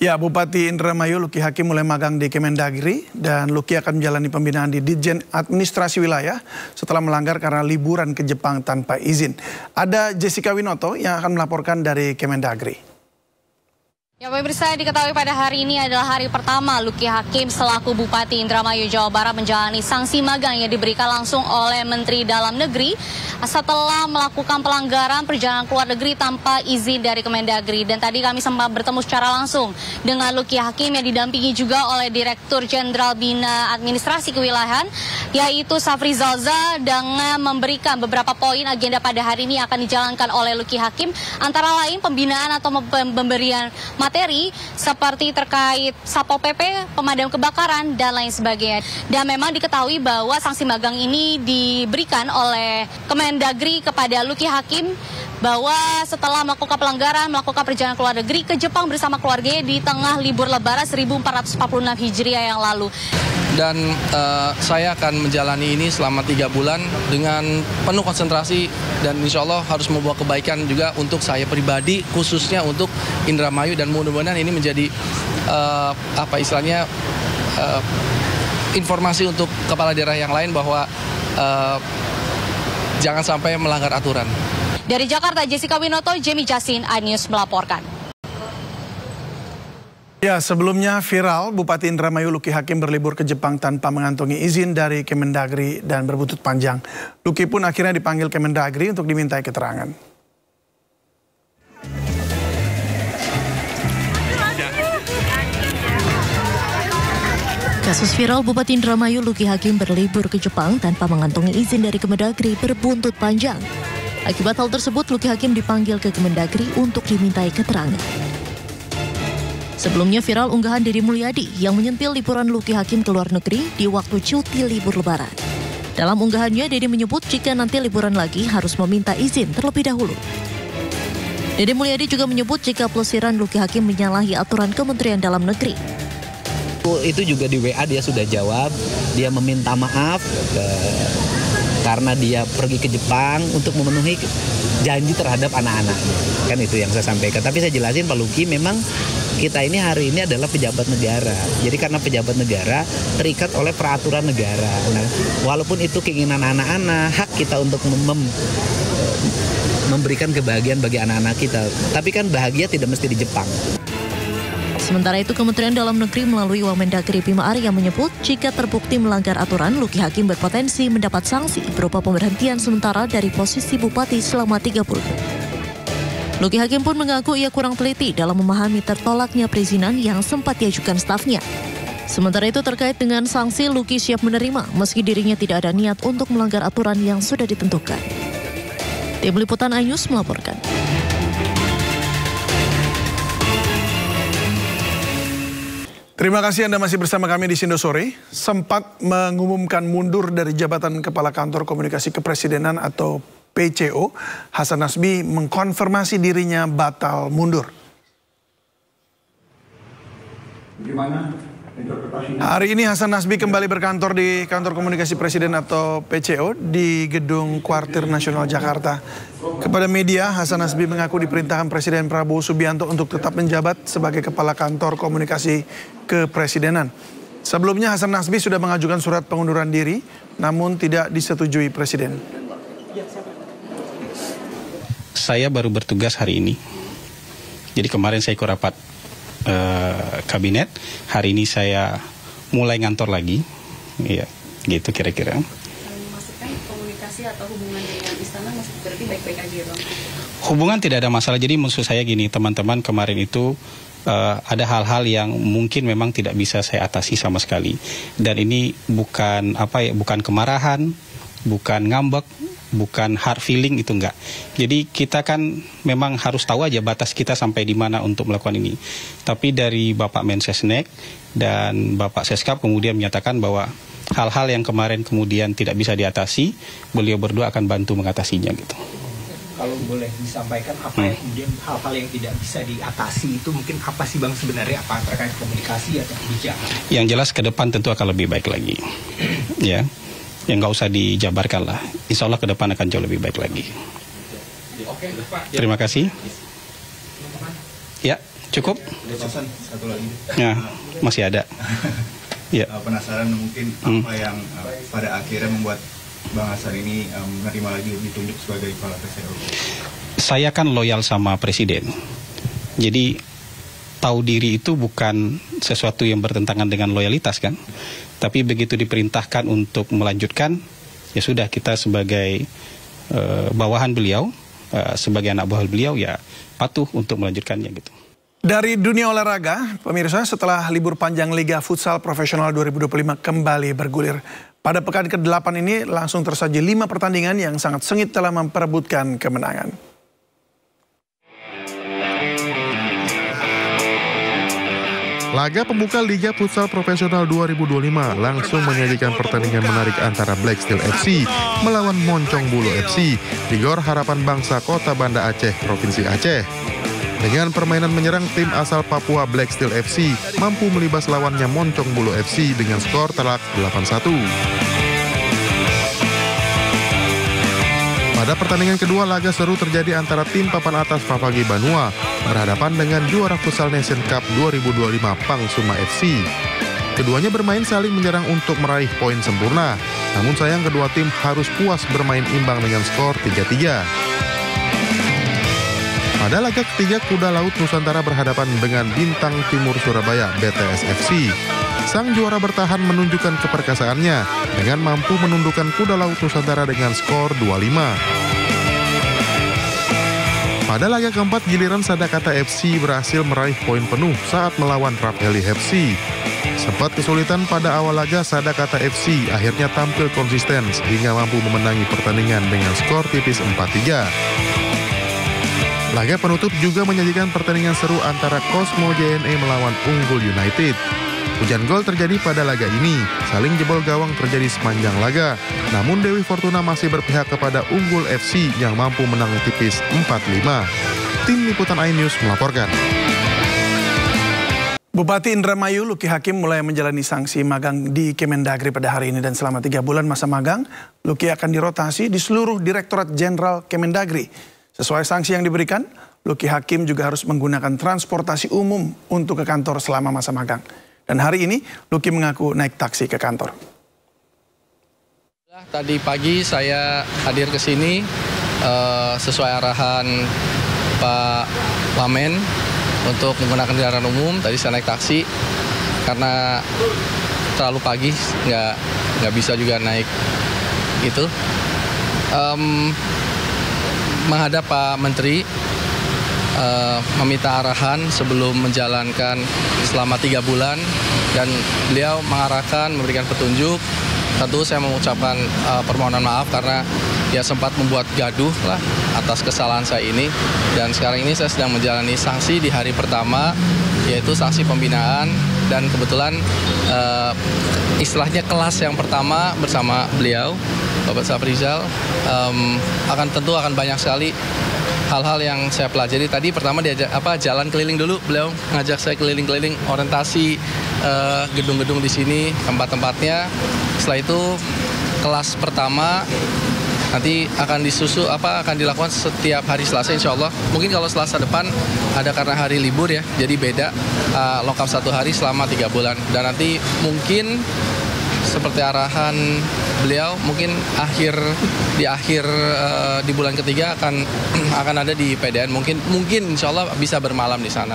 Ya, Bupati Indramayu Luki Hakim mulai magang di Kemendagri dan Luki akan menjalani pembinaan di Ditjen Administrasi Wilayah setelah melanggar karena liburan ke Jepang tanpa izin. Ada Jessica Winoto yang akan melaporkan dari Kemendagri. Ya, pemirsa, diketahui pada hari ini adalah hari pertama Luki Hakim selaku Bupati Indramayu Jawa Barat menjalani sanksi magang yang diberikan langsung oleh Menteri Dalam Negeri setelah melakukan pelanggaran perjalanan ke luar negeri tanpa izin dari Kemendagri. Dan tadi kami sempat bertemu secara langsung dengan Luki Hakim yang didampingi juga oleh Direktur Jenderal Bina Administrasi Kewilayahan, yaitu Safri Zalza, dengan memberikan beberapa poin agenda pada hari ini akan dijalankan oleh Luki Hakim, antara lain pembinaan atau pemberian materi seperti terkait Satpol PP, pemadam kebakaran, dan lain sebagainya. Dan memang diketahui bahwa sanksi magang ini diberikan oleh Kemendagri kepada Luki Hakim bahwa setelah melakukan pelanggaran, melakukan perjalanan ke luar negeri ke Jepang bersama keluarganya di tengah libur Lebaran 1446 Hijriah yang lalu. Dan saya akan menjalani ini selama 3 bulan dengan penuh konsentrasi dan insya Allah harus membawa kebaikan juga untuk saya pribadi, khususnya untuk Indramayu, dan mudah-mudahan ini menjadi informasi untuk kepala daerah yang lain bahwa jangan sampai melanggar aturan. Dari Jakarta, Jessica Winoto, Jemi Jasin, iNews melaporkan. Ya, sebelumnya viral Bupati Indramayu Luki Hakim berlibur ke Jepang tanpa mengantongi izin dari Kemendagri dan berbuntut panjang. Luki pun akhirnya dipanggil Kemendagri untuk dimintai keterangan. Kasus viral Bupati Indramayu Luki Hakim berlibur ke Jepang tanpa mengantongi izin dari Kemendagri berbuntut panjang. Akibat hal tersebut, Luki Hakim dipanggil ke Kemendagri untuk dimintai keterangan. Sebelumnya viral unggahan Deddy Mulyadi yang menyentil liburan Luki Hakim ke luar negeri di waktu cuti libur Lebaran. Dalam unggahannya, Deddy menyebut jika nanti liburan lagi harus meminta izin terlebih dahulu. Deddy Mulyadi juga menyebut jika pelesiran Luki Hakim menyalahi aturan Kementerian Dalam Negeri. Itu juga di WA dia sudah jawab, dia meminta maaf karena dia pergi ke Jepang untuk memenuhi janji terhadap anak-anaknya. Kan itu yang saya sampaikan. Tapi saya jelasin Pak Luki, memang kita ini hari ini adalah pejabat negara. Jadi karena pejabat negara terikat oleh peraturan negara. Nah, walaupun itu keinginan anak-anak, hak kita untuk memberikan kebahagiaan bagi anak-anak kita. Tapi kan bahagia tidak mesti di Jepang. Sementara itu, Kementerian Dalam Negeri melalui Wamendagri Bima Arya menyebut jika terbukti melanggar aturan, Luki Hakim berpotensi mendapat sanksi berupa pemberhentian sementara dari posisi bupati selama 3 bulan. Luki Hakim pun mengaku ia kurang teliti dalam memahami tertolaknya perizinan yang sempat diajukan stafnya. Sementara itu, terkait dengan sanksi, Luki siap menerima meski dirinya tidak ada niat untuk melanggar aturan yang sudah ditentukan. Tim Liputan iNews melaporkan. Terima kasih Anda masih bersama kami di Sindo Sore. Sempat mengumumkan mundur dari jabatan Kepala Kantor Komunikasi Kepresidenan atau PCO, Hasan Nasbi mengkonfirmasi dirinya batal mundur. Gimana interpretasinya? Hari ini Hasan Nasbi kembali berkantor di Kantor Komunikasi Presiden atau PCO di Gedung Kuartir Nasional Jakarta. Kepada media, Hasan Nasbi mengaku diperintahkan Presiden Prabowo Subianto untuk tetap menjabat sebagai Kepala Kantor Komunikasi Kepresidenan. Sebelumnya Hasan Nasbi sudah mengajukan surat pengunduran diri, namun tidak disetujui Presiden. Saya baru bertugas hari ini. Jadi kemarin saya ikut rapat kabinet, hari ini saya mulai ngantor lagi. Iya, gitu kira-kira. Memastikan komunikasi atau hubungan dengan istana masih berarti baik-baik aja, Bang? Hubungan tidak ada masalah. Jadi maksud saya gini, teman-teman, kemarin itu ada hal-hal yang mungkin memang tidak bisa saya atasi sama sekali. Dan ini bukan bukan kemarahan, bukan ngambek, bukan hard feeling, itu enggak. Jadi kita kan memang harus tahu aja batas kita sampai di mana untuk melakukan ini. Tapi dari Bapak Mensesnek dan Bapak Seskap kemudian menyatakan bahwa hal-hal yang kemarin kemudian tidak bisa diatasi, beliau berdua akan bantu mengatasinya gitu. Kalau boleh disampaikan apa yang kemudian hal-hal yang tidak bisa diatasi itu mungkin apa sih Bang sebenarnya, apa terkait komunikasi atau kebijakan? Yang jelas ke depan tentu akan lebih baik lagi. Ya. Yang nggak usah dijabarkan lah. Insya Allah ke depan akan jauh lebih baik lagi. Terima kasih. Ya, Cukup? Satu lagi. Ya, masih ada. Ya. Penasaran mungkin apa yang pada akhirnya membuat Bang Hasan ini menerima lagi ditunjuk sebagai kepala PCO? Saya kan loyal sama Presiden. Jadi tahu diri itu bukan sesuatu yang bertentangan dengan loyalitas kan. Tapi begitu diperintahkan untuk melanjutkan, ya sudah, kita sebagai bawahan beliau, sebagai anak buah beliau, ya patuh untuk melanjutkannya gitu. Dari dunia olahraga, pemirsa, setelah libur panjang Liga Futsal Profesional 2025 kembali bergulir. Pada pekan ke-8 ini langsung tersaji 5 pertandingan yang sangat sengit telah memperebutkan kemenangan. Laga pembuka Liga Futsal Profesional 2025 langsung menyajikan pertandingan menarik antara Black Steel FC melawan Moncong Bulu FC di Gor Harapan Bangsa Kota Banda Aceh, Provinsi Aceh. Dengan permainan menyerang, tim asal Papua Black Steel FC mampu melibas lawannya Moncong Bulu FC dengan skor telak 8-1. Pada pertandingan kedua, laga seru terjadi antara tim papan atas Papagi Banua berhadapan dengan juara Futsal Nation Cup 2025 Pangsuma FC. Keduanya bermain saling menyerang untuk meraih poin sempurna. Namun sayang kedua tim harus puas bermain imbang dengan skor 3-3. Pada laga ketiga, Kuda Laut Nusantara berhadapan dengan Bintang Timur Surabaya BTS FC. Sang juara bertahan menunjukkan keperkasaannya dengan mampu menundukkan Kuda Laut Nusantara dengan skor 2-5. Pada laga keempat, giliran Sadakata FC berhasil meraih poin penuh saat melawan Rapeli FC. Sempat kesulitan pada awal laga, Sadakata FC akhirnya tampil konsisten sehingga mampu memenangi pertandingan dengan skor tipis 4-3. Laga penutup juga menyajikan pertandingan seru antara Cosmo JNE melawan Unggul United. Hujan gol terjadi pada laga ini, saling jebol gawang terjadi sepanjang laga. Namun Dewi Fortuna masih berpihak kepada Unggul FC yang mampu menang tipis 4-5. Tim Liputan iNews melaporkan. Bupati Indramayu Luki Hakim mulai menjalani sanksi magang di Kemendagri pada hari ini, dan selama 3 bulan masa magang, Luki akan dirotasi di seluruh Direktorat Jenderal Kemendagri. Sesuai sanksi yang diberikan, Luki Hakim juga harus menggunakan transportasi umum untuk ke kantor selama masa magang. Dan hari ini, Luki mengaku naik taksi ke kantor. Tadi pagi saya hadir ke sini sesuai arahan Pak Wamen untuk menggunakan kendaraan umum. Tadi saya naik taksi karena terlalu pagi, nggak bisa juga naik itu. Menghadap Pak Menteri, meminta arahan sebelum menjalankan selama 3 bulan, dan beliau mengarahkan, memberikan petunjuk. Tentu saya mengucapkan permohonan maaf karena ya sempat membuat gaduh lah atas kesalahan saya ini, dan sekarang ini saya sedang menjalani sanksi di hari pertama, yaitu sanksi pembinaan, dan kebetulan istilahnya kelas yang pertama bersama beliau Bapak Safrizal, tentu akan banyak sekali hal-hal yang saya pelajari. Tadi pertama jalan keliling dulu, beliau ngajak saya keliling-keliling orientasi gedung-gedung di sini, tempat-tempatnya. Setelah itu kelas pertama nanti akan akan dilakukan setiap hari Selasa insya Allah. Mungkin kalau Selasa depan ada karena hari libur ya, jadi beda, lengkap 1 hari selama 3 bulan. Dan nanti mungkin seperti arahan beliau, mungkin di bulan ketiga akan ada di PDN, mungkin insya Allah bisa bermalam di sana.